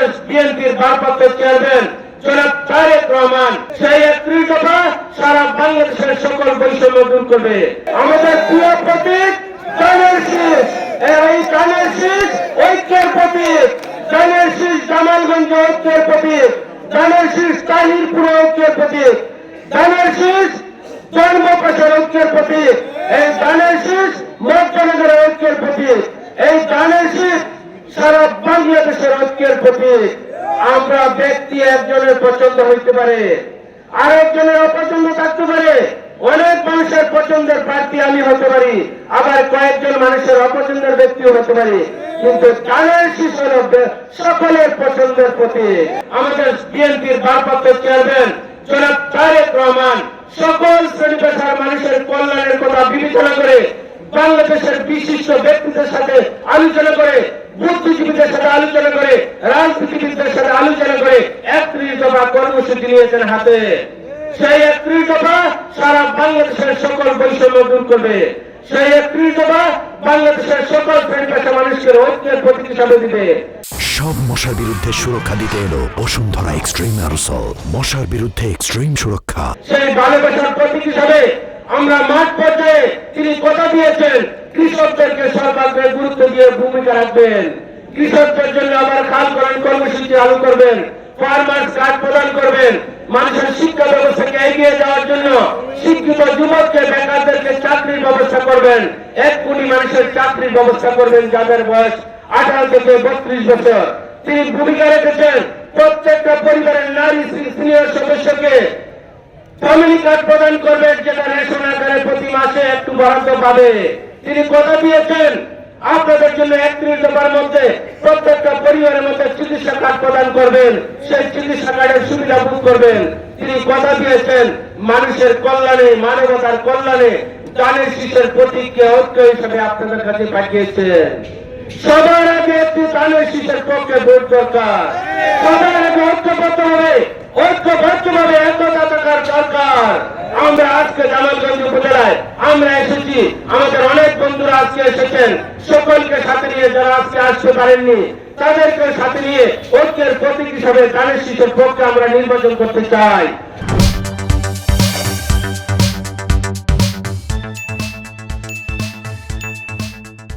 বাংলাদেশ বিএনপির ভারপ্রাপ্ত চেয়ারম্যান জনাব তারেক রহমান সেই 31 দফা সারা বাংলাদেশের সকল বৈষম্য দূর করবে। আমাদের প্রিয় প্রতীক ধানের শীষ, এই ধানের শীষ ঐক্যের প্রতীক, ধানের শীষ জামালগঞ্জ ঐক্যের প্রতীক, ধানের শীষ তাহিরপুর ঐক্যের প্রতীক, ধানের শীষ জন্মপ্রসাদ ঐক্যের প্রতীক, এই ধানের শীষ মধ্যনগর ঐক্যের প্রতীক, এই ধানের শীষ সারা বাংলাদেশের ঐক্যের প্রতীক। আমরা ব্যক্তি একজনের পছন্দ হইতে পারে, আরেকজনের অপছন্দ থাকতে পারে, অনেক মানুষের পছন্দের প্রার্থী আমি হতে পারি, আবার কয়েকজন মানুষের অপছন্দের ব্যক্তিও হতে পারি, কিন্তু ধানের শীষ হল সকলের পছন্দের প্রতীক। আমাদের বিএনপির ভারপ্রাপ্ত চেয়ারম্যান জনাব তারেক রহমান সকল শ্রেণী পেশার মানুষের কল্যাণের কথা বিবেচনা করে বাংলাদেশের বিশিষ্ট ব্যক্তিদের সাথে আলোচনা করে, বুদ্ধিজীবীদের সাথে আলোচনা করে, রাজনীতিবিদদের সাথে আলোচনা করে 31 দফা কর্মসূচি নিয়েছেন হাতে। সেই 31 দফা সারা বাংলাদেশের সকল বৈষম্য দূর করবে। সেই 31 দফা বাংলাদেশের সকল শ্রেণী পেশা মানুষকে ঐক্যের প্রতীক হিসাবে দিবে। সব মশার বিরুদ্ধে সুরক্ষা দিতে এলো বসুন্ধরা এক্সট্রিম অ্যারোসল, মশার বিরুদ্ধে এক্সট্রিম সুরক্ষা। সেই ভালোবাসার প্রতীক হিসাবে আমরা মাঠ পর্যায়ে তিনি কথা দিয়েছেন কৃষকদেরকে সরকারকে গুরুত্ব দিয়ে ভূমিকা রাখবেন, কৃষকদের জন্য আবার খাল খনন কর্মসূচি চালু করবেন, ফার্মার্স কার্ড প্রদান করবেন, মানুষের শিক্ষা ব্যবস্থাকে এগিয়ে যাওয়ার জন্য শিক্ষিত যুবককে বেকারদেরকে চাকরির ব্যবস্থা করবেন, 1 কোটি মানুষের চাকরির ব্যবস্থা করবেন যাদের বয়স 18 থেকে 32 বছর। তিনি ভূমিকা রেখেছেন প্রত্যেকটা পরিবারের নারী সিনিয়র সদস্যকে ফ্যামিলি কার্ড প্রদান করবেন, যেটা রেশন আকারে প্রতি মাসে একটু বরাদ্দ পাবে। তিনি কথা দিয়েছেন আপনাদের জন্য 31 দফার মধ্যে প্রত্যেকটা পরিবারের মধ্যে চিকিৎসা কার্ড প্রদান করবেন, সেই চিকিৎসা কার্ডের সুবিধা ভোগ করবেন। তিনি কথা দিয়েছেন মানুষের কল্যাণে, মানবতার কল্যাণে ধানের শীষের প্রতীককে ঐক্য হিসেবে আপনাদের কাছে পাঠিয়েছেন। সবার আগে একটি ধানের শীষের পক্ষে ভোট দরকার, সবার আগে ঐক্যবদ্ধ হবে, ঐক্যবদ্ধভাবে একতা থাকার দরকার। আমরা আজকে জামালগঞ্জ উপজেলায় আমরা এসেছি, আমাদের অনেক বন্ধুরা আজকে এসেছেন, সকলকে সাথে নিয়ে যারা আজকে আসতে পারেননি তাদেরকে সাথে নিয়ে ঐক্যের প্রতীক হিসাবে ধানের শীষের পক্ষে আমরা নির্বাচন করতে চাই।